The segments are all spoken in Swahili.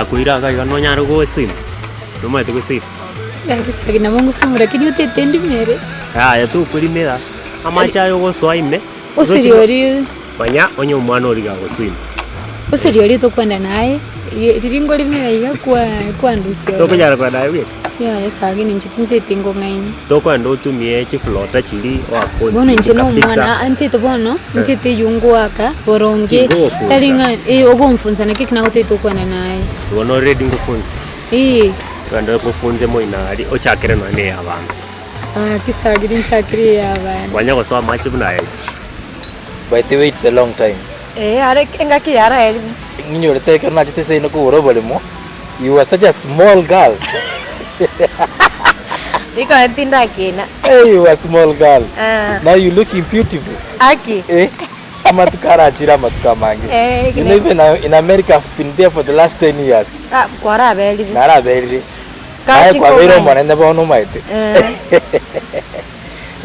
ya kuira ka no nyaro go swim no mate go swim Gusii na mungu simura kidi utetendi mere ya tu kulimira amacha yo go swaime usiriori banya onye umwana ori ga go swim usiriori to kwenda naye riringo limira iga kwa ndusio to kujara kwa naye ya yasagi ninje tingo ngaini to kwa ndo tumie chiflota chili wa kodi bono nje no mwana ante to bono ntete yungu aka boronge talinga ogomfunza na kiki nago teto kwenda naye bono ready ngufunza Kanda kufunze mo inari ochakire nane yabantu kisagiri nchakire yabantu wanya go so much bunaye by the way it's a long time are engaki yara eri ninyo teke na chite sei no ku robolemo you were such a small girl iko ntinda kina hey you were a small girl now you looking beautiful aki amatukara chira matukamange you know even in America I've been there for the last 10 years kwara beli nara beli kai kwa vero mwana nda bono maite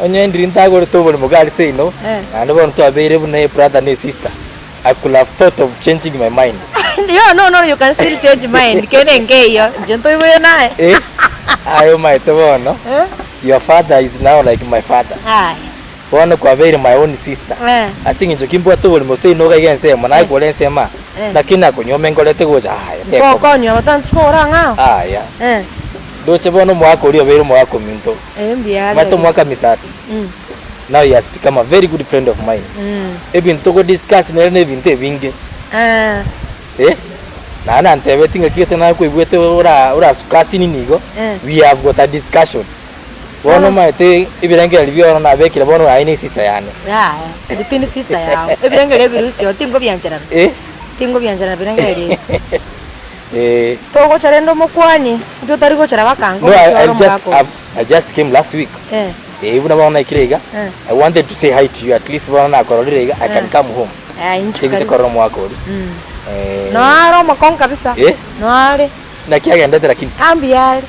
onye ndiri ntago to boli mugali say no and bono to abere bune brother ne sister I could have thought of changing my mind no you can still change mind kene ngeyo jento iwe nae ayo maite bono your father is now like my father bono kwa vero my own sister asingi njokimbo to boli mo say no ga gense mona ko lense ma lakini akonyome ngolete goja haya kokonyo batanchora nga doche bono mwako uri obero mwako minto mbiale mato mwaka misati now he has become a very good friend of mine ebin to go discuss ne binte binge na na ntebe tinga kiete na ko ibwete ora sukasi ni nigo we have got a discussion bono maite ibirenge libyo na bekira bono aini sister yani nditini sister yao ibirenge lebirusi otingo byanjara tingo byanjara birenge ri togo charendo mokwani byo tari go charabakango I just came last week ibuna bana ikirega I wanted to say hi to you at least bana akororega I can come home chingi chakoro mwako no aro makon kabisa no are na kiagenda lakini ambiale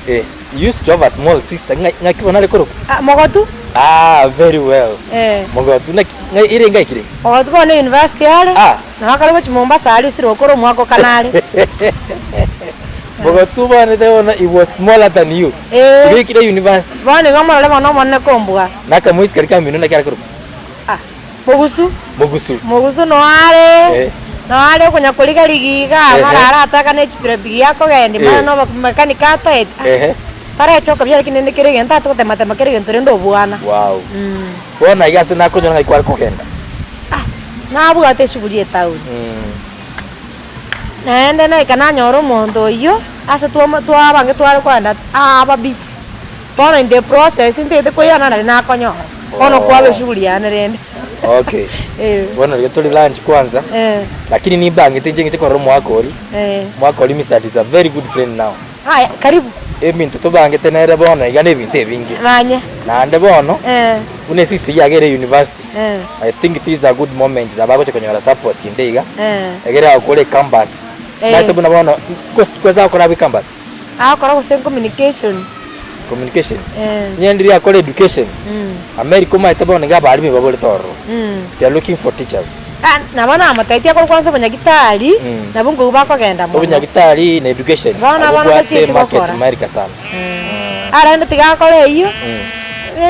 you used to have a small sister ngaki bonale koro mogotu very well mogotu na irenga ikire mogotu bone university ale na akalo chimomba ali siro koro mwako kanale mogotu bone deona it was smaller than you ikire university bone ngama le bana mone kombwa naka moisi karika minu na kira koro mogusu no are kunya kuliga ligiga marara ataka ne chipira bigi yako gendi mana no mekanika ata para choka bya kinene kirege nta to tema kirege ntorendo bwana wow bona igase na kunyo ngai kwari kugenda na abu ate shuguli etauni naende na ikana nyoro mondo iyo ase twa bange twari kwanda aba busy bona in the process intete koyana na konyo ono kwabe shuguli yana rende okay bona getoli lunch kwanza lakini ni bange tenjenge chikoro mwakori mwakori Mr. is a very good friend now haya karibu mtoto bange tenere bona igane binte bingi manya na ande bono une sisi yagere university I think it is a good moment na bako chekonyora support indeiga yagere akole campus na tabuna bono kweza akora bi campus akora ko sen communication nyendiri akole education America ma tabona ngaba alimi babole toro they are looking for teachers na bana amataiti akora kwanza banyagitari na bungu bako genda mo banyagitari na education bana bachiti market America sana ara ndo tigakore iyo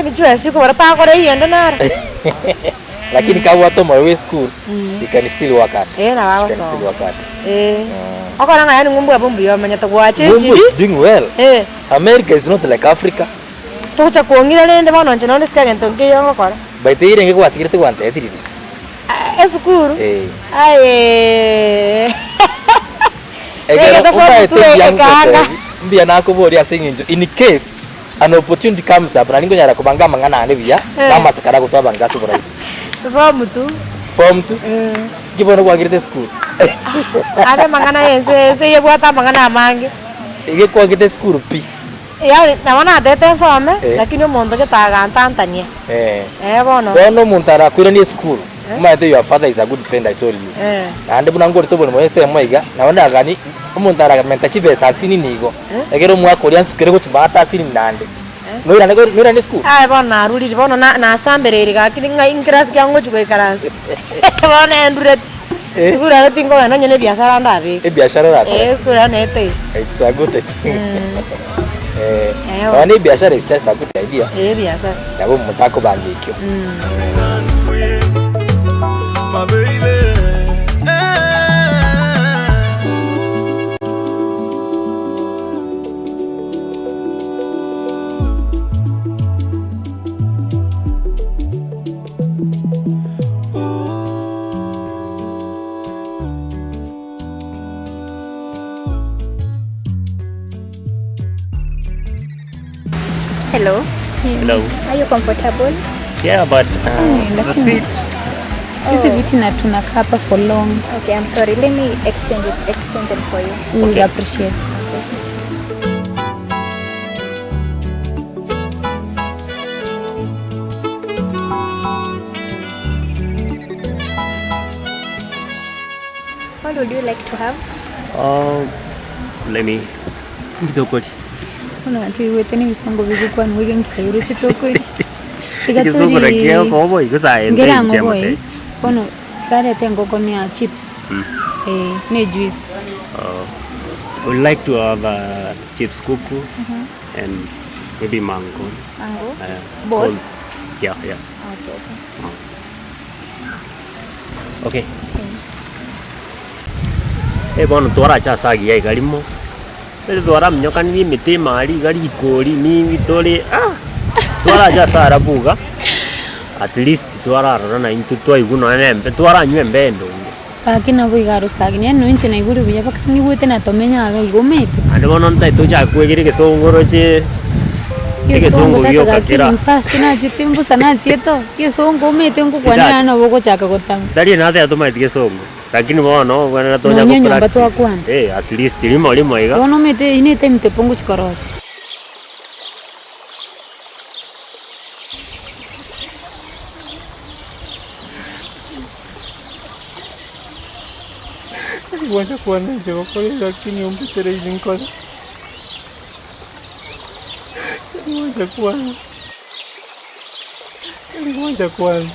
ni chwesi ko barata akore iyo ndo nara lakini ka wato mo school you can still work at na baba so akora nga yani ngumbu abumbu yo manya to kwache chiri doing well America is not like Africa tucha kuongira rende bana nje none ska gento ngiyo ngokora baite irenge kwatigirite kwante etiriri esukuru mbia nako bori asinginjo in case an opportunity comes up na ningo nyara kubanga mangana ane bia mama sakara kutwa banga surprise form tu gibono kwagirite school ade mangana yense yebwata mangana mange ige kwagirite school pi yani naona atete some lakini umuntu gitaga Tanzania bono muntara kwirani school maite your father is a good friend I told you ande buna ngori tobole moyese moiga naona gani umuntara menta chibesa sini nigo egero mwako lyansu kere go chibata sini nande noira ne school bona aruri bona na samberere gakini nga ingras kyango chukwe karansi bona endureti Sikuru ana tingo ana nyene biashara ndabe. Biashara rako. Sikuru ana ete. It's a good thing. Ni biashara is just a good idea. Biashara. Yabo mutako bangikyo. My baby. Hello. Hello. Are you comfortable? Yeah, but the seat. Hizi viti na tunakaa hapa for long. Okay, I'm sorry. Let me exchange it for you. We would appreciate. Okay. What would you like to have? Let me kitoko. Ona tuiwete ni bisongo bigukwa nwege nkayure kitoko. Kisoko rekeo kobo igusa ngera ngoboy. Ono kare tengo konia chips. Ne juice. Would like to have chips kuku and maybe mango. Mango? Both? Yeah. Okay. Bono twara cha sagi ai galimo. Pero twara mnyoka ni mite mali gali ikori ni vitore twara cha sara buga. At least twara rana into toy guno nembe twara nyembe ndo. Akina boigaro sagi ni no inche na iguru biya bakangi bwete na tomenya aga igomete. Ande bono ntai to cha kwegire ke songoro che. Ke songo yo kakira. Fast na jitimbu sana chieto. Ke songo mete ngo kwana na boko chaka kotam. Dari na te atoma ke songo. Lakini bono bwana to nya kupra. At least limo iga. Bono mete inete mte pongo chikoros. Wacha kuana nje kwa lakini umpitere hizi kosa. Wacha kuana.